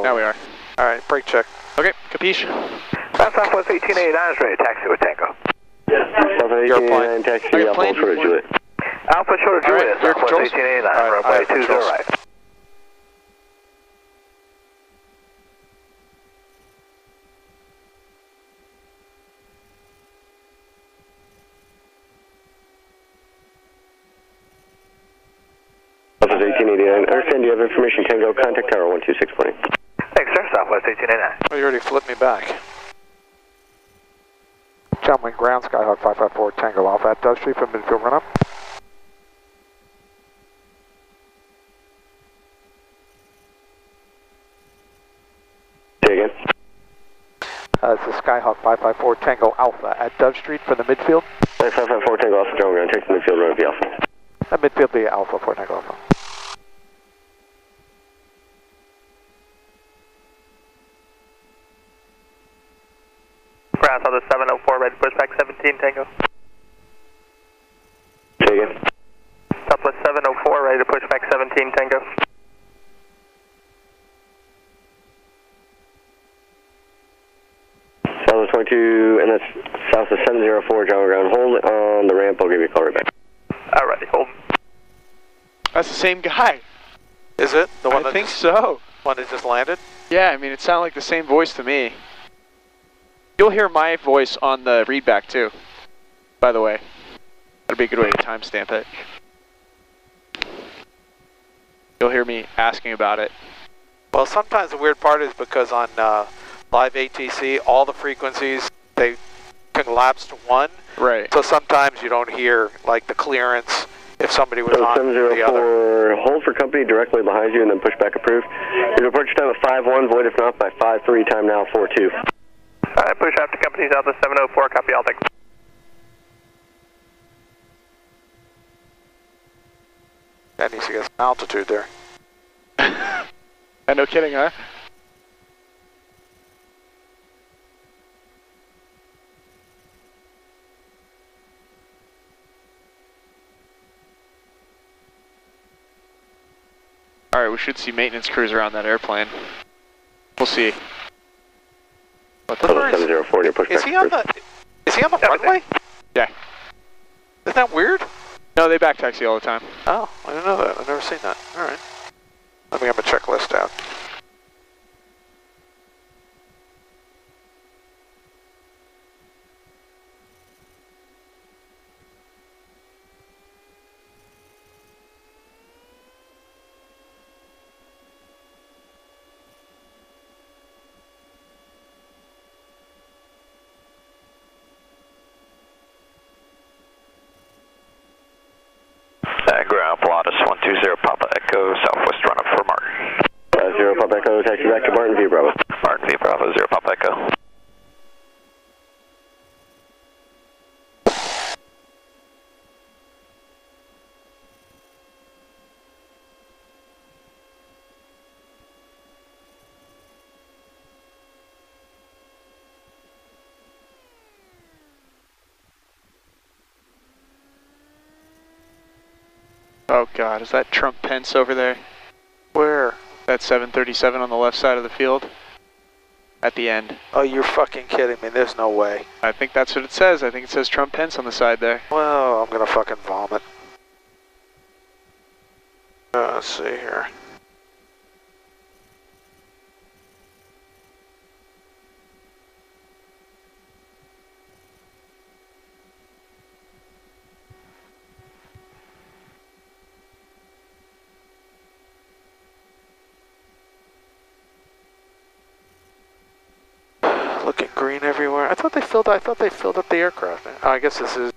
Now we are. Alright, brake check. Okay, capiche. Southwest 1889 is ready to taxi with Tango. Southwest 1889, taxi, Alpha Short Juliet. Alpha Short Juliet, Southwest 1889, runway 20 right. Southwest 1889, understand you have information, Tango, contact tower 126.8. Thanks, sir, Southwest 1889. Oh, you already flipped me back. Downwind ground, Skyhawk 554 Tango Alpha at Dove Street for midfield run up. Say again. This is Skyhawk 554 Tango Alpha at Dove Street for the midfield. 554 Tango Alpha, John ground, take the midfield run of the Alpha. Midfield be Alpha for Tango Alpha. Ground on the 704, ready to push back 17 Tango. Say again. Southwest 704, ready to push back 17 Tango. Southwest 22, and that's Southwest 704, John ground. Hold on the ramp, I'll give you a call right back. Alrighty, hold. That's the same guy. Is it? The one I that think just, so. one that just landed? Yeah, I mean, it sounded like the same voice to me. You'll hear my voice on the readback too, by the way. That'd be a good way to timestamp it. You'll hear me asking about it. Well, sometimes the weird part is because on live ATC, all the frequencies, they collapse to one. Right. So sometimes you don't hear, like, the clearance if somebody was So on the other. 704, hold for company directly behind you and then push back approved. Your departure time at 5-1, void if not by 5-3, time now 4-2. Alright, push after company's out the 704, copy all, thanks. That needs to get some altitude there. No kidding, huh? Alright, we should see maintenance crews around that airplane. We'll see. What the hell 704, and you push is back he on approved. is he on the runway? Yeah. Isn't that weird? No, they back taxi all the time. Oh, I didn't know that. I've never seen that. Alright. Let me have a checklist out. Ground, Pilatus 120, Papa Echo, Southwest run up for Martin. 0 Papa Echo, taxi back to Martin V Bravo. Martin V Bravo, 0 Papa Echo. Oh god, is that Trump Pence over there? Where? That 737 on the left side of the field? At the end. Oh, you're fucking kidding me. There's no way. I think that's what it says. I think it says Trump Pence on the side there. Well, I'm gonna fucking vomit. Let's see here. Looking green everywhere. I thought they filled up the aircraft. Oh, I guess this is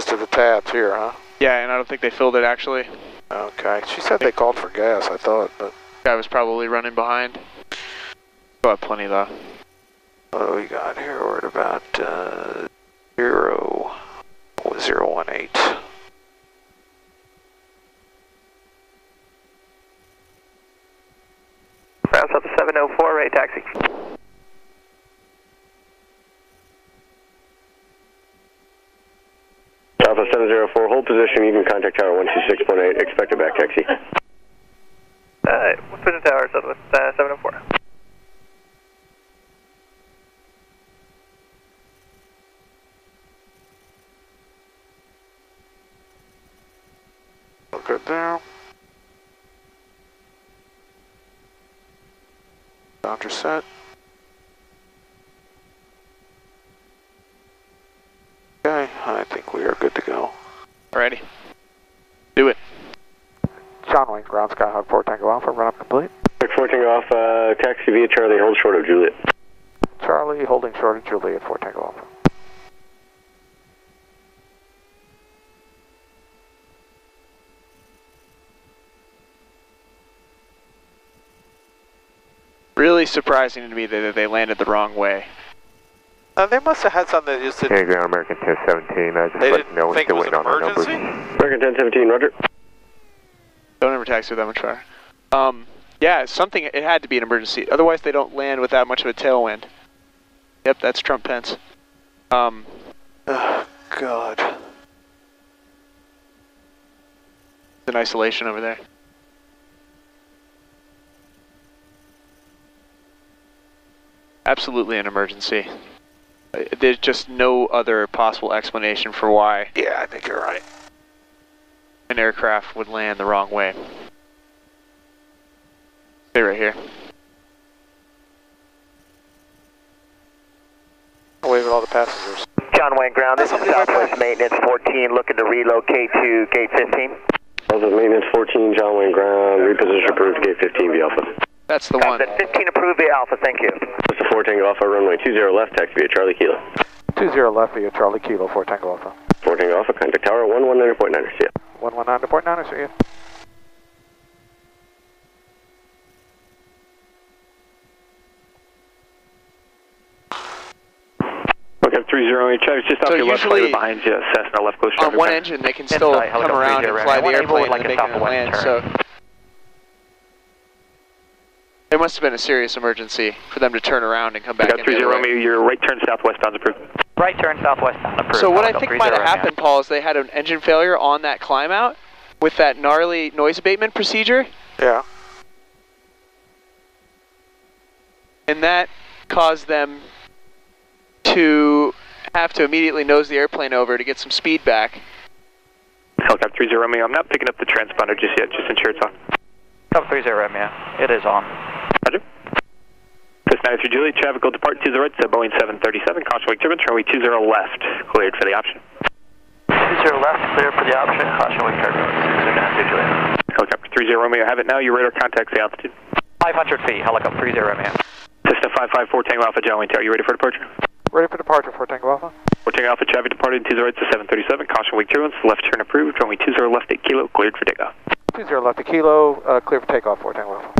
to the tabs here, huh? Yeah, and I don't think they filled it actually. Okay. She said they called for gas, I thought, but Guy was probably running behind. Still have plenty though. what do we got here? We're at about 018. Ground up to 704, ready taxi. Alpha 704, hold position, you can contact tower 126.8, expected back taxi. Right, Prison Tower, Southwest 704. Good there. Boundary set. Okay, I think we are good to go. Alrighty. Do it. John Wayne, ground Skyhawk 4 Tango Alpha, run up complete. 4 Tango Alpha, taxi via Charlie, hold short of Juliet. Charlie holding short of Juliet 4 Tango Alpha. Really surprising to me that they landed the wrong way. They must have had something that just didn't... Hey, ground American 1017, I just They let didn't you know we're think it still was waiting an on our numbers. emergency? American 1017, roger. Don't ever taxi with that much fire. Yeah, something, it had to be an emergency. Otherwise they don't land with that much of a tailwind. Yep, that's Trump Pence. Oh, God. It's in isolation over there. Absolutely an emergency. There's just no other possible explanation for why. Yeah, I think you're right. An aircraft would land the wrong way. Stay right here. I'll wave at all the passengers. John Wayne, ground, this is Southwest Maintenance 14, looking to relocate to gate 15. Southwest Maintenance 14, John Wayne ground, reposition approved, gate 15 via Alpha. That's the one. 15 approved via Alpha, thank you. This is 4 Tango Alpha, runway 20 left, taxi via Charlie Kilo. 20 left via Charlie Kilo 4 Tango Alpha. 4 Tango Alpha, contact tower 119.9, see ya. 119.9, see you. Okay, 30HX, just off So your left usually- side behind you, Cessna left close. On one engine they can still Inside, come helicopter around 30 and fly the right. airplane Like and a make it land, southwest so... There must have been a serious emergency for them to turn around and come back in. Got 30 Romeo, your right turn southwestbound approved. Right turn southwestbound approved. So what I think might have happened, Paul, is they had an engine failure on that climb out with that gnarly noise abatement procedure, Yeah. and that caused them to have to immediately nose the airplane over to get some speed back. Helicopter 30 Romeo, I'm not picking up the transponder just yet, just ensure it's on. Helicopter 30 Romeo, it is on. Roger. Cessna 93 Juliet, traffic will depart 20 right, so Boeing 737, caution wake turbulence, runway 20 left, cleared for the option. 20 left, clear for the option, caution wake turbulence, 692 Juliet. Helicopter 30 Romeo, have it now, your radar contacts the altitude. 500 feet, helicopter 30 Romeo. Cessna 554 Tango Alpha, John Wayne Tower, you ready for departure? Ready for departure 4 Tango Alpha. 4 Tango Alpha, traffic departed 20 right, so 737, caution wake turbulence, left turn approved, runway 20 left 8 kilo, cleared for takeoff. 20 left a kilo, clear for takeoff 4 Tango Alpha.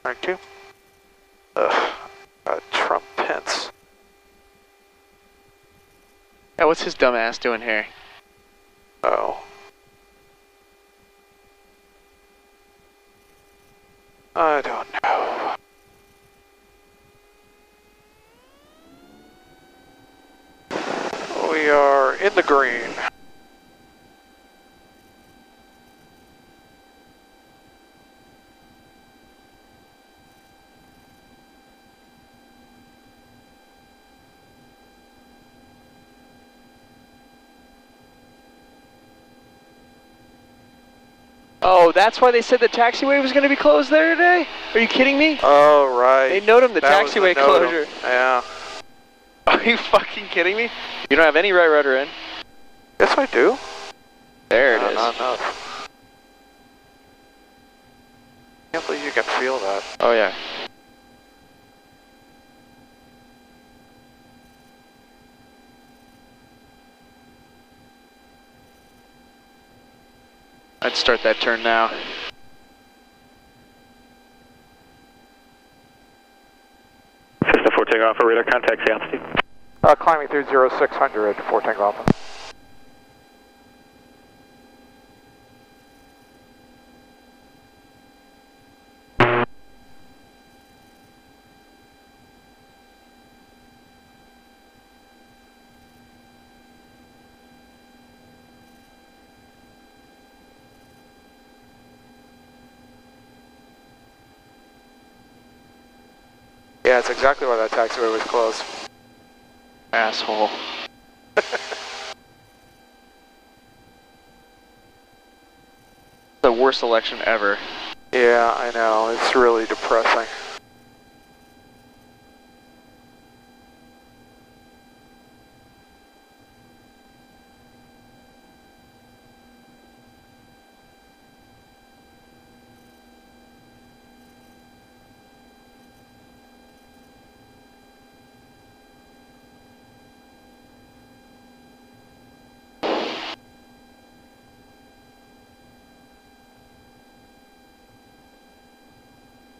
Thank you. Trump Pence. Yeah, what's his dumb ass doing here? Oh. I don't know. We are in the green. Oh, that's why they said the taxiway was going to be closed there today? Are you kidding me? Oh, right. They noted the That was taxiway the NOTAM. closure. Yeah. Are you fucking kidding me? You don't have any right rudder in. Yes, I do. There it is. Not enough. Can't believe you can feel that. Oh yeah. I'd start that turn now. Cessna 4 Tango Alpha, radar contacts the altitude. Climbing through 0600 4 Tango Alpha. Yeah, it's exactly why that taxiway was closed. Asshole. The worst election ever. Yeah, I know. It's really depressing.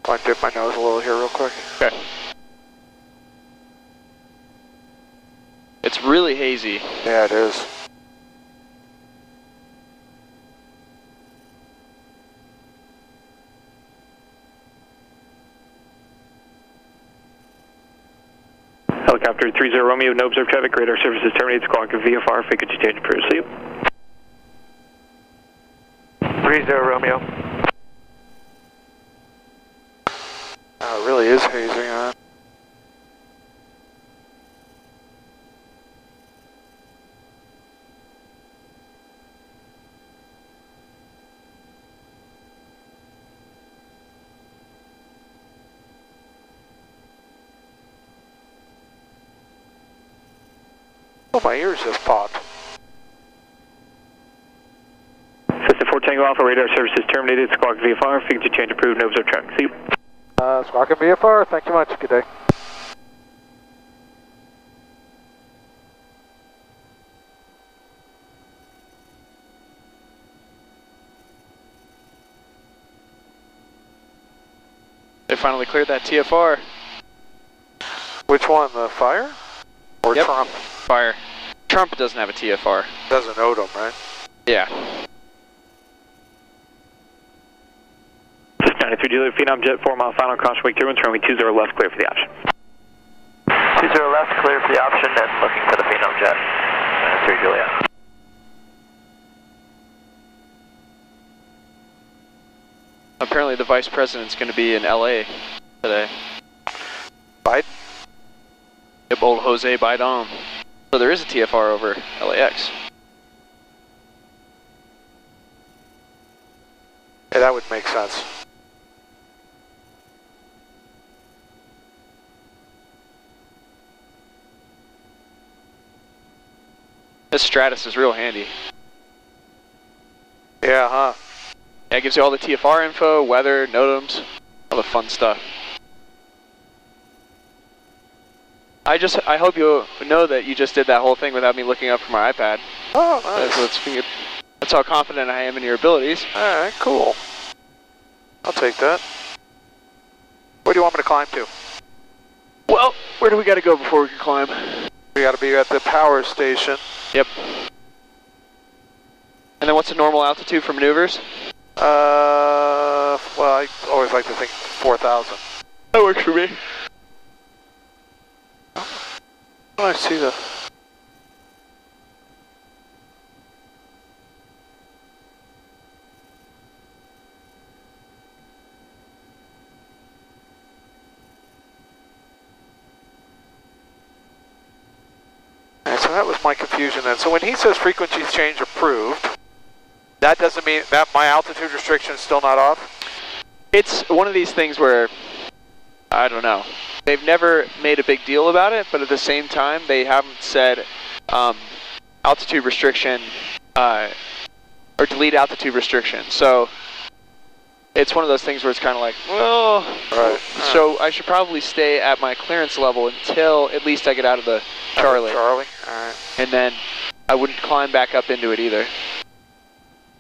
I'll dip my nose a little here real quick. Okay. It's really hazy. Yeah, it is. Helicopter 30 Romeo, no observed traffic, radar services terminated, squawk VFR, frequency change approved. See you. 30 Romeo. Oh, it really is hazy, huh? Oh, my ears just popped. System 4 Tango Alpha, radar services terminated, squawk VFR, frequency change approved, no observed traffic. See you. Squawk and VFR, thank you much. Good day. They finally cleared that TFR. Which one, the fire? Or Yep. Trump? Fire. Trump doesn't have a TFR. Doesn't owe them, right? Yeah. 93 Juliet, Phenom Jet, 4 mile final, caution wake turbulence, runway 20 left, clear for the option. 20 left, clear for the option, and looking for the Phenom Jet. 93 Juliet. Apparently the vice president's going to be in LA today. Biden? Yep, old Jose Biden. So there is a TFR over LAX. Yeah, that would make sense. This Stratus is real handy. Yeah, huh? Yeah, it gives you all the TFR info, weather, NOTAMs, all the fun stuff. I hope you know that you just did that whole thing without me looking up from my iPad. Oh, nice. That's how confident I am in your abilities. Alright, cool. I'll take that. Where do you want me to climb to? Well, where do we got to go before we can climb? We gotta be at the power station. Yep. And then what's the normal altitude for maneuvers? Well, I always like to think 4,000. That works for me. Oh, I see the... And so that was my confusion then. So when he says frequency change approved, that doesn't mean that my altitude restriction is still not off? It's one of these things where, I don't know. They've never made a big deal about it, but at the same time, they haven't said altitude restriction or delete altitude restriction. So it's one of those things where it's kind of like, well, right. So I should probably stay at my clearance level until at least I get out of the Charlie. Charlie, alright. And then I wouldn't climb back up into it either.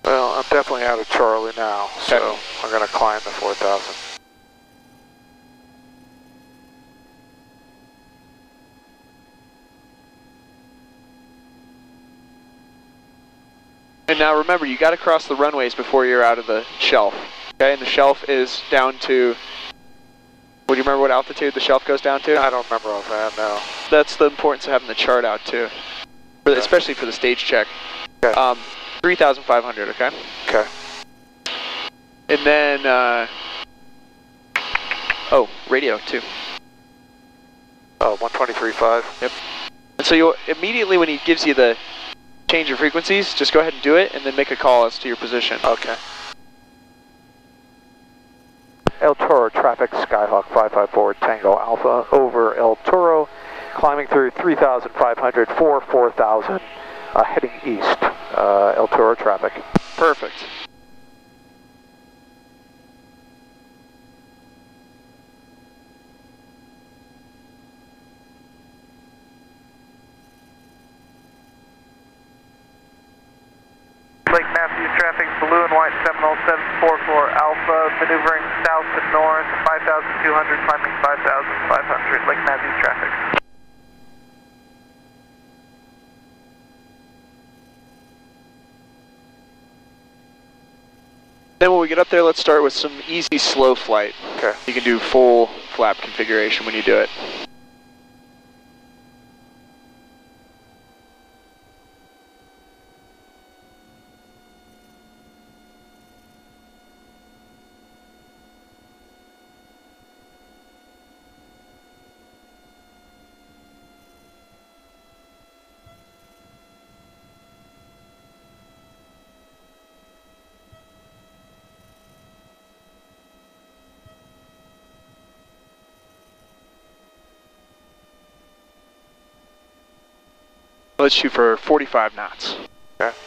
Well, I'm definitely out of Charlie now, so Okay. I'm going to climb the 4,000. And now remember, you got to cross the runways before you're out of the shelf. Okay, and the shelf is down to, do you remember what altitude the shelf goes down to? I don't remember offhand now. That's the importance of having the chart out too, for especially for the stage check. Okay. 3,500, okay? Okay. And then, oh, radio too. 123.5. Yep. And so you'll immediately, when he gives you the change of frequencies, just go ahead and do it, and then make a call as to your position. Okay. El Toro traffic, Skyhawk 554 Tango Alpha over El Toro, climbing through 3,500 for 4,000, heading east, El Toro traffic. Perfect. Lake Matthews traffic, blue and white Seminole 744 Alpha, maneuvering south to north, 5,200, climbing 5,500, Lake Matthews traffic. Then when we get up there, let's start with some easy slow flight. Okay. You can do full flap configuration when you do it. Let's shoot for 45 knots. Okay.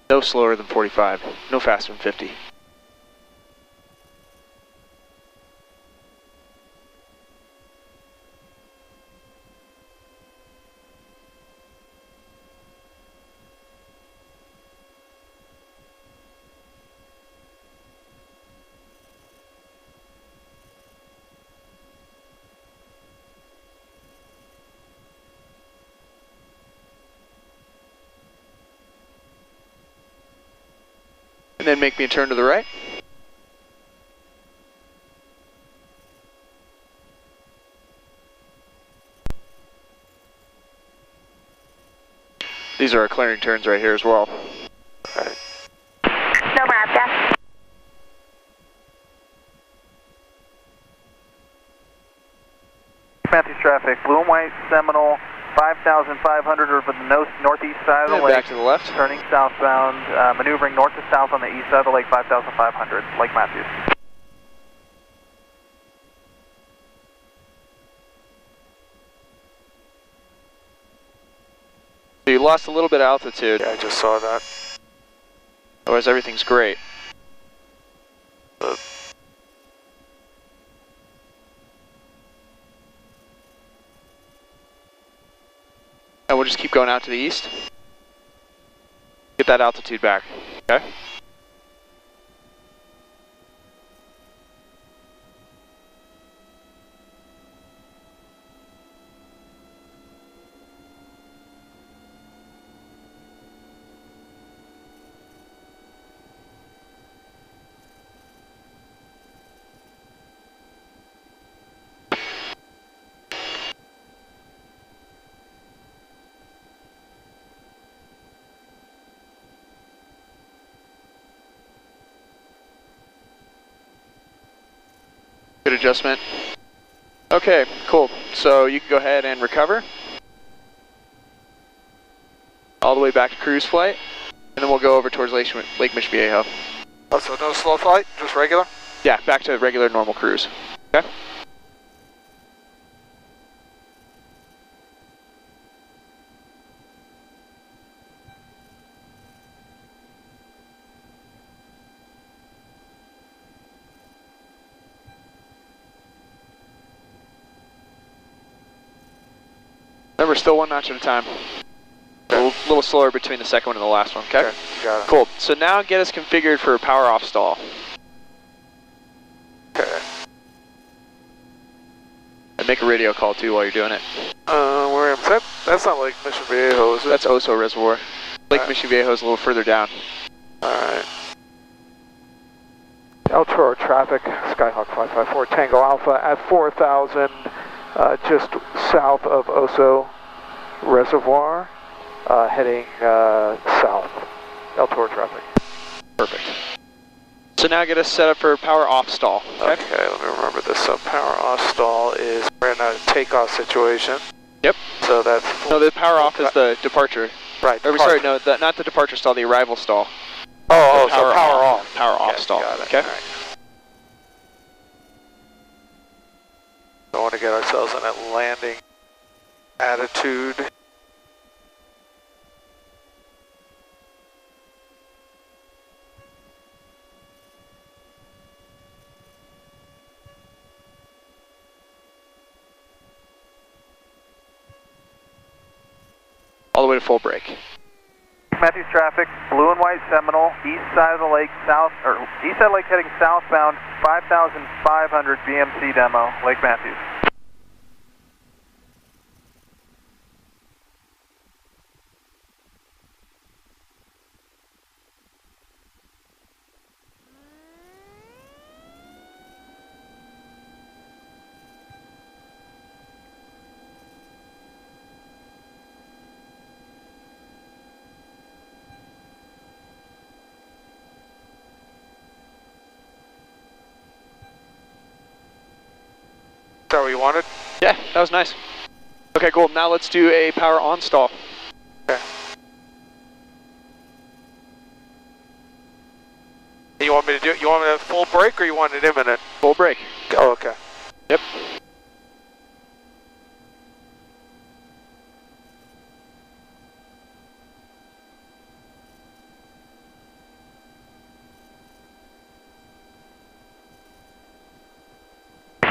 No slower than 45, no faster than 50. And then make me a turn to the right. These are our clearing turns right here as well. Right. No Nebraska. Matthews traffic, blue and white Seminole, 5,500 over the northeast side of the And lake. back to the left. Turning southbound, maneuvering north to south on the east side of the lake, 5,500, Lake Matthews. So you lost a little bit of altitude. Yeah, I just saw that. Otherwise everything's great. And we'll just keep going out to the east. Get that altitude back, okay? Good adjustment. Okay, cool. So you can go ahead and recover. All the way back to cruise flight. And then we'll go over towards Lake Mission Viejo. Oh, so no slow flight, just regular? Yeah, back to regular normal cruise. Okay? Remember, still one notch at a time. A little slower between the second one and the last one, okay? Okay, got it. Cool. So now get us configured for power off stall. Okay. And make a radio call too while you're doing it. Where am I? That's not Lake Mission Viejo, is it? That's Oso Reservoir. Lake Alright. Mission Viejo is a little further down. Alright. El Toro traffic, Skyhawk 554 Tango Alpha at 4,000, just south of Oso Reservoir, heading south. El Toro traffic. Perfect. So now get us set up for power off stall. Okay, let me remember this. So power off stall is we're in a takeoff situation. Yep. So that's... No, the power off is the departure. Right. Or, sorry, no, not the departure stall, the arrival stall. Oh, so power off. Power off Okay, stall. got it. Okay. All right. I want to get ourselves in a landing attitude. All the way to full brake. Matthews traffic, blue and white Seminole, east side of the lake, east side of the lake heading southbound, 5,500 BMC demo, Lake Matthews. Is that what you wanted? Yeah, that was nice. Okay, cool. Now let's do a power on stall. Okay. You want me to do it? You want me to full brake or you want it imminent? Full brake. Oh, okay. Yep.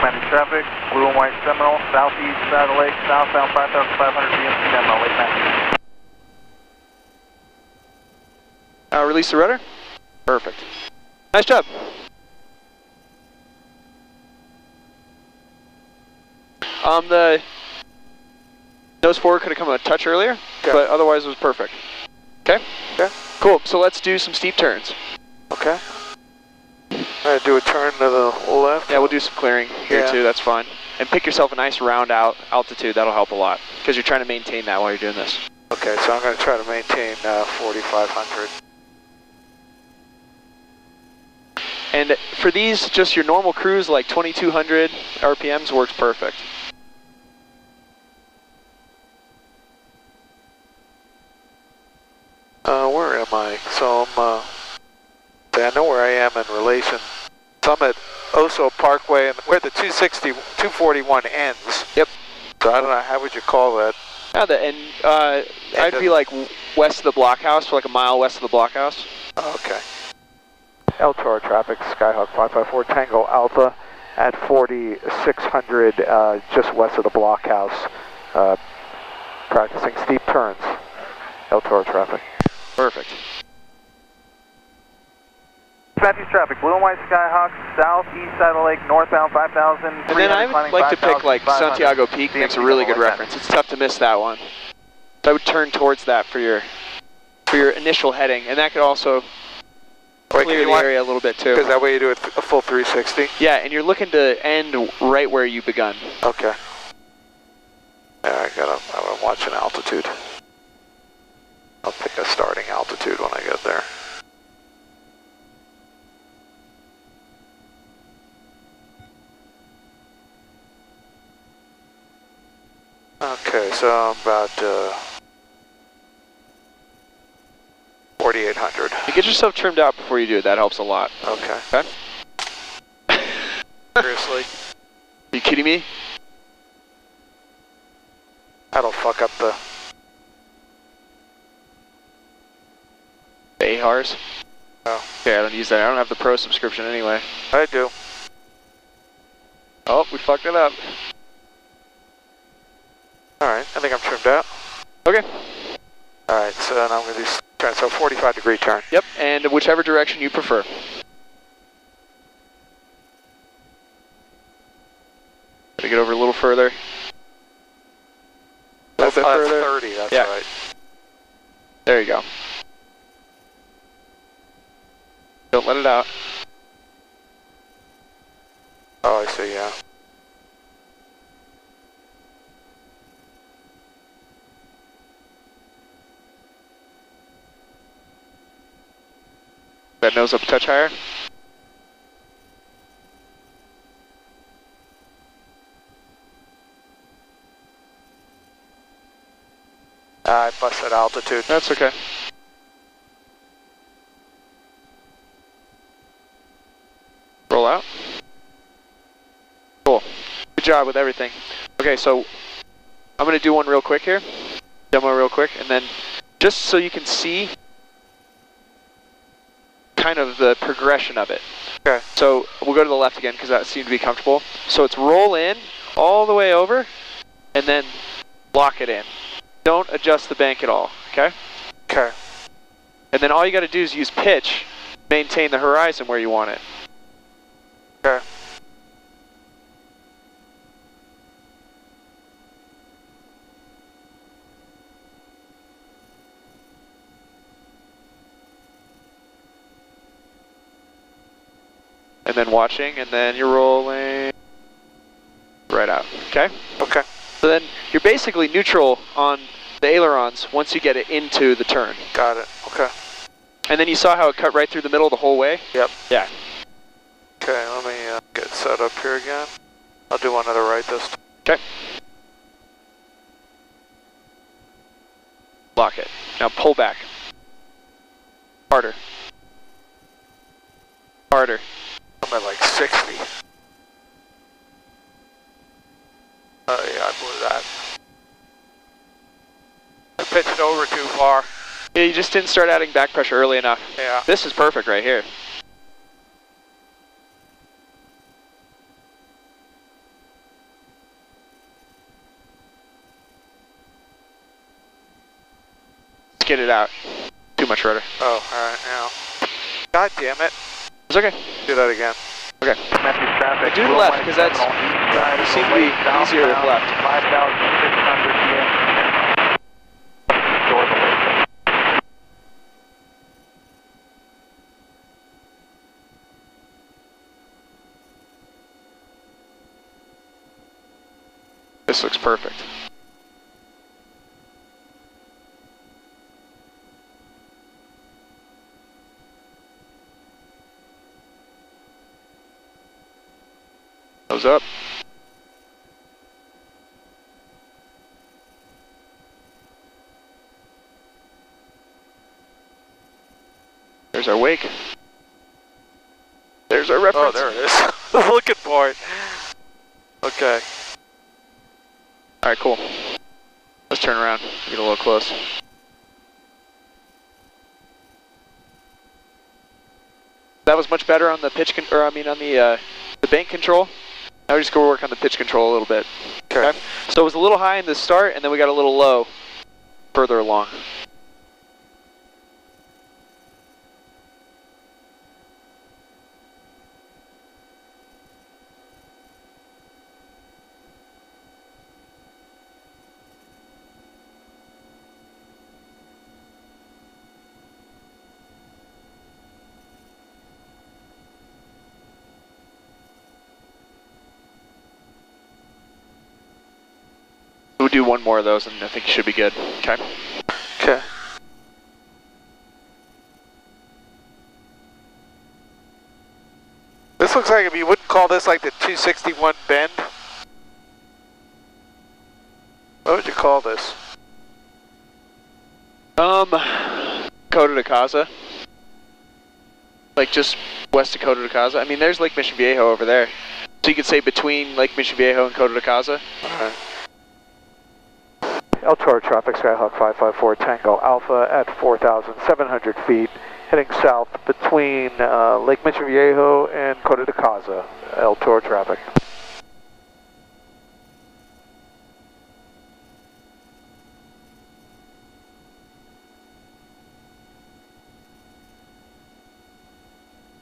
Matthews traffic, blue and white Seminole, southeast side of the lake, southbound 5,500 BMC demo, Lake Matthews. Release the rudder. Perfect. Nice job. The nose forward could have come a touch earlier, but otherwise it was perfect. Okay? Okay. Cool. So let's do some steep turns. Okay. I'm going to do a turn to the left. Yeah, we'll do some clearing here too. That's fine. And pick yourself a nice round out altitude. That'll help a lot because you're trying to maintain that while you're doing this. Okay, so I'm going to try to maintain 4,500. And for these, just your normal cruise, like 2,200 RPMs works perfect. Where am I? So I know where I am in relation. So I'm at Oso Parkway, and where the 241 ends. Yep. So I don't know, how would you call that? Yeah, I'd be like west of the blockhouse, for like a mile west of the blockhouse. Oh, okay. El Toro traffic, Skyhawk 554 Tango Alpha at 4,600 just west of the blockhouse, practicing steep turns. El Toro traffic. Perfect. Matthews traffic, blue and white Skyhawk, southeast side of the lake, northbound 5,000. And then I would like to pick like Santiago Peak, makes a really good reference. It's tough to miss that one. So I would turn towards that for your initial heading, and that could also clear the area a little bit too. Because that way you do a full 360? Yeah, and you're looking to end right where you begun. Okay. Yeah, I'm watching altitude. I'll pick a starting altitude when I get there. Okay, so I'm about 4,800. You get yourself trimmed out before you do it. That helps a lot. Okay. Okay? Seriously? Are you kidding me? That'll fuck up the... AHARs? Oh. Okay, I don't use that. I don't have the Pro subscription anyway. I do. Oh, we fucked it up. Alright, I think I'm trimmed out. Okay. Alright, so now I'm going to do turn, so 45-degree turn. Yep, and whichever direction you prefer. Gotta get over a little further. A little bit further. That's 30, that's right. There you go. Don't let it out. Oh, I see, yeah. That nose up a touch higher. bust at altitude. That's okay. Roll out. Cool. Good job with everything. Okay, so I'm going to do one real quick here. Demo real quick, and then just so you can see kind of the progression of it. Okay. So we'll go to the left again because that seemed to be comfortable. So it's roll in all the way over and then lock it in. Don't adjust the bank at all, okay? Okay. And then all you got to do is use pitch, maintain the horizon where you want it. Okay. And then watching, and then you're rolling right out, okay? Okay. So then you're basically neutral on the ailerons once you get it into the turn. Got it. Okay. And then you saw how it cut right through the middle the whole way? Yep. Yeah. Okay, let me get set up here again. I'll do one to the right this time. Okay. Lock it. Now pull back. Harder. Harder. I'm at like 60. Oh yeah, I blew that. I pitched over too far. Yeah, you just didn't start adding back pressure early enough. Yeah. This is perfect right here. Get it out. Too much rudder. Oh, alright, now. God damn it. It's okay. Do that again. Okay. Traffic. Do the left because that's seems to be easier with left. 5,600 This looks perfect. Nose up. There's our wake. There's our reference. Oh, there it is. I was looking for it. Okay. All right, cool. Let's turn around. Get a little close. That was much better on the pitch, on the bank control. Now we just go work on the pitch control a little bit. Okay. So it was a little high in the start, and then we got a little low further along. We'll do one more of those and I think you should be good. Okay. Okay. This looks like, if you wouldn't call this like the 261 bend, what would you call this? Coto de Casa. Like just west of Coto de Casa. I mean, there's Lake Mission Viejo over there. So you could say between Lake Mission Viejo and Coto de Casa. Okay. El Toro traffic, Skyhawk 554 Tango Alpha at 4,700 feet, heading south between Lake Mission Viejo and Coto de Casa. El Toro traffic.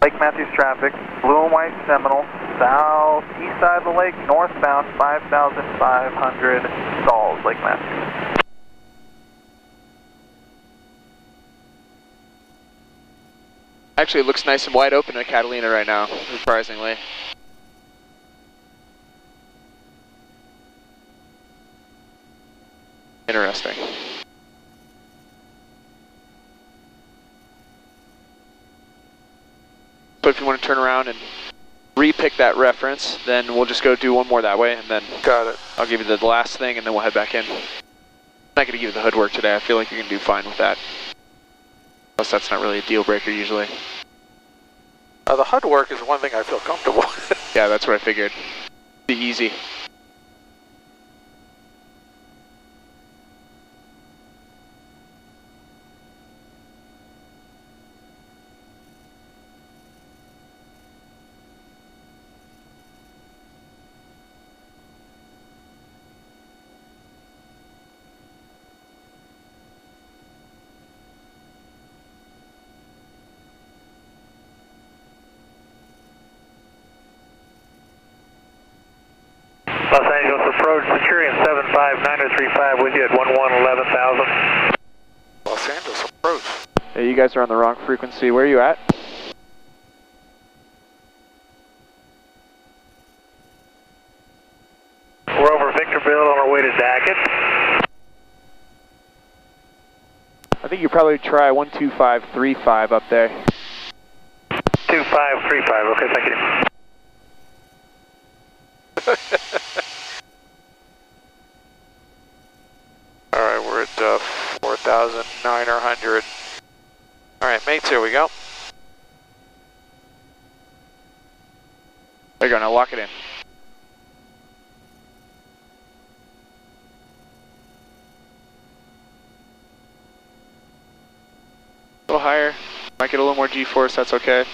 Lake Matthews traffic, blue and white Seminole, southeast side of the lake, northbound 5,500 stalls, Lake Matthews. Actually, it looks nice and wide open at Catalina right now, surprisingly. Interesting. But if you want to turn around and re-pick that reference, then we'll just go do one more that way, and then Got it. I'll give you the last thing, and then we'll head back in. not going to give you the hood work today. I feel like you're going to do fine with that. Plus, that's not really a deal breaker usually. The HUD work is one thing I feel comfortable with. Yeah, that's what I figured. Be easy. Los Angeles approach, Centurion 75935 with you at 11,000. Los Angeles approach. Hey, you guys are on the wrong frequency. Where are you at? We're over Victorville on our way to Dackett. I think you probably try 12535 up there. 2535, okay, thank you. Alright, we're at 4,900. Alright, mates, here we go. There you go, now lock it in. A little higher. Might get a little more G-force, that's okay.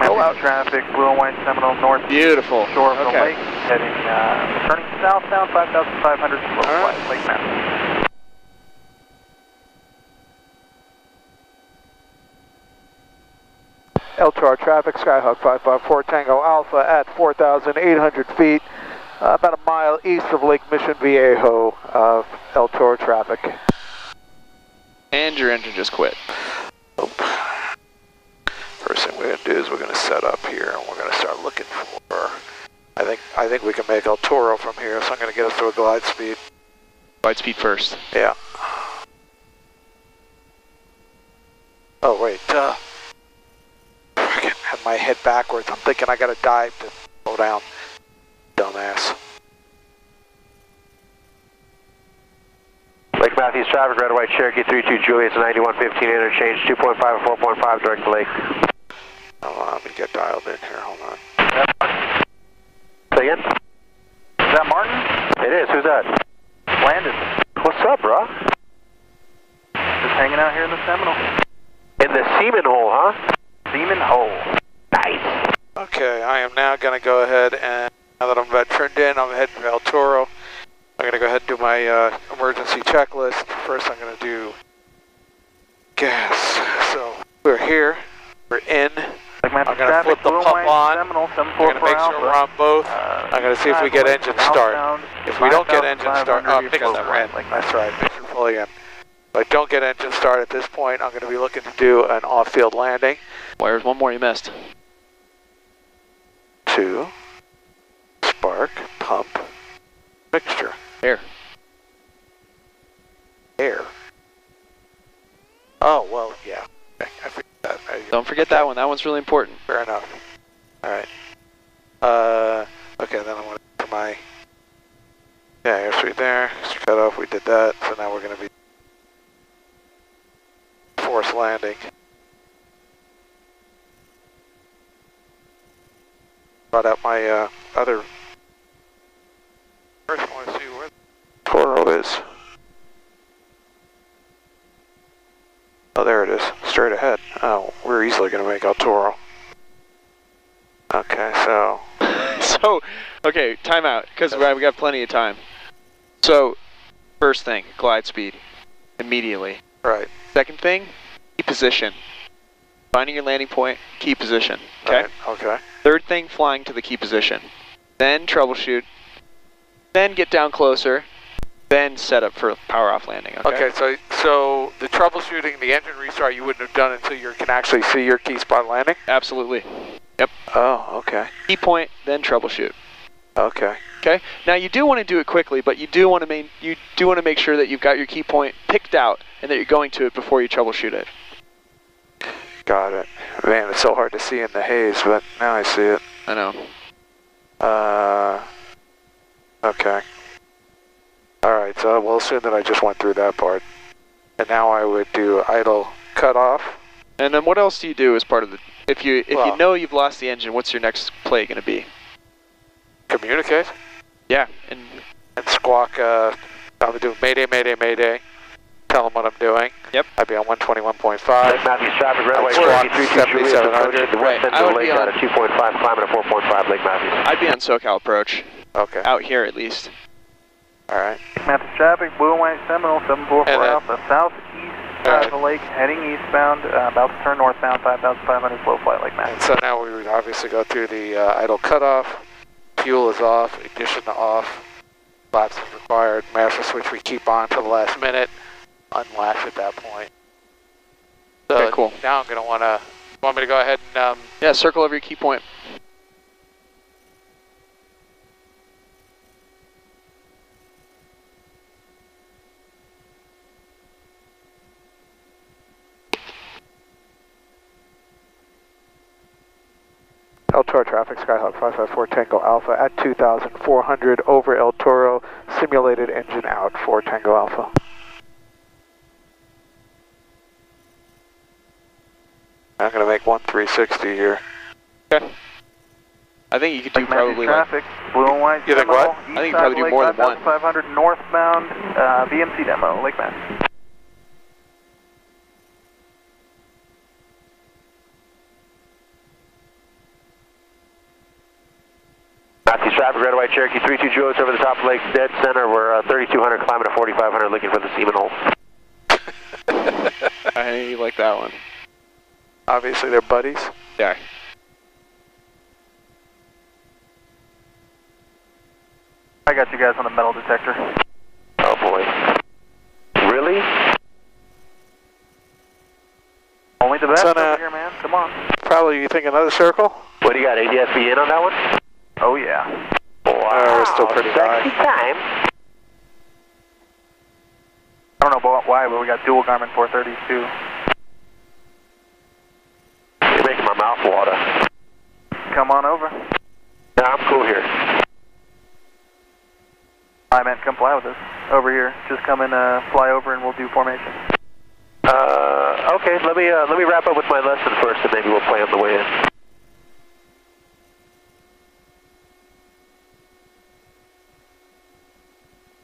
Go out traffic, blue and white Seminole north. Beautiful. Shore of the Okay. lake, heading, turning southbound 5,500 slope west, Lake Matthews. L2R traffic, Skyhawk 554 Tango Alpha at 4,800 feet, about a mile east of Lake Mission Viejo, L2R traffic. And your engine just quit. First thing we're going to do is we're going to set up here and we're going to start looking for, I think we can make El Toro from here, so I'm going to get us to a glide speed. Glide speed first. Yeah. Oh wait, I had my head backwards. I'm thinking I got to dive to slow down. Dumbass. Lake Matthews traffic, red white Cherokee 32 Juliet's 9115 interchange, 2.5 and 4.5 direct to Lake. Hold on, let me get dialed in here, hold on. Say again? Is that Martin? It is, who's that? Landon. What's up, bro? Just hanging out here in the Seminole. In the semen hole, huh? Seaman Hole. Nice. Okay, I am now going to go ahead and, now that I'm veteraned in, I'm heading to El Toro. I'm going to go ahead and do my emergency checklist. First I'm going to do gas. So we're here, we're in. I'm going to flip the pump on. Seminole, I'm going to make sure we're on both. I'm going to see if we get engine start. If we don't get engine start, oh, pick that we're in. That's right, make sure fully in. If I don't get engine start at this point, I'm going to be looking to do an off-field landing. Well, there's one more you missed. 2, spark, pump, mixture. Air. Air. Oh, well, yeah. Okay, I figured that. Don't forget that one. That one's really important. Fair enough. Alright. Okay, then I want to do my... Yeah, airspeed there. Cut off, we did that. So now we're going to be... force landing. Brought out my other... First I want to see where the Toro is. Oh, there it is. Straight ahead. Oh, we're easily going to make El Toro. Okay, so... Okay, time out, because we got plenty of time. So, first thing, glide speed. Immediately. Right. Second thing, key position. Finding your landing point, key position. Okay? Right. Okay. Third thing, flying to the key position. Then troubleshoot. Then get down closer. Then set up for power off landing. Okay, so the troubleshooting, the engine restart, you wouldn't have done until you can actually see your key spot landing? Absolutely. Yep. Oh, okay. Key point, then troubleshoot. Okay. Okay. Now you do want to do it quickly, but you do want to make sure that you've got your key point picked out and that you're going to it before you troubleshoot it. Got it. Man, it's so hard to see in the haze, but now I see it. I know. Okay. Alright, so we'll assume that I just went through that part. And now I would do idle cutoff. And then what else do you do as part of the... If you know you've lost the engine, what's your next play going to be? Communicate. Yeah. And squawk, probably do mayday, mayday, mayday. Tell them what I'm doing. Yep. I'd be on 121.5. Matthews traffic, redway, squawk 7700. The west end of the lake out of 2.5, climbing at 4.5, Lake Matthews. I'd be on SoCal approach. Okay. Out here at least. Alright. Matthews traffic, Blue and White Seminole, 744 Alpha, southeast side of the lake, heading eastbound, about to turn northbound, 5,500 slow flight, Lake Matthews. And so now we would obviously go through the idle cutoff. Fuel is off, ignition off. Flaps is required. Master switch we keep on to the last minute. Unlatch at that point. So okay, cool. Now I'm going to want me to go ahead and... yeah, circle over your key point. El Toro traffic, Skyhawk 554 Tango Alpha at 2,400 over El Toro, simulated engine out for Tango Alpha. I'm going to make 1,360 here. Okay. I think you could do probably traffic, Blue and White. You think what? I think you probably do more than one. 5,500 northbound, VMC demo, Lake Matthews. Matthews traffic, red white Cherokee 320 over the top of the lake, dead center. We're 3,200, climbing to 4,500, looking for the Seminole. I like that one. Obviously they're buddies. Yeah. I got you guys on the metal detector. Oh boy. Really? Only the best So over here, man. Come on. Probably you think another circle? What do you got, ADSB in on that one? Oh, yeah. Wow, we're still pretty sexy high. time. I don't know why, but we got dual Garmin 430s, too. You're making my mouth water. Come on over. No, I'm cool here. I meant come fly with us. Over here. Just come and fly over and we'll do formation. Okay, let me wrap up with my lesson first and maybe we'll play on the way in.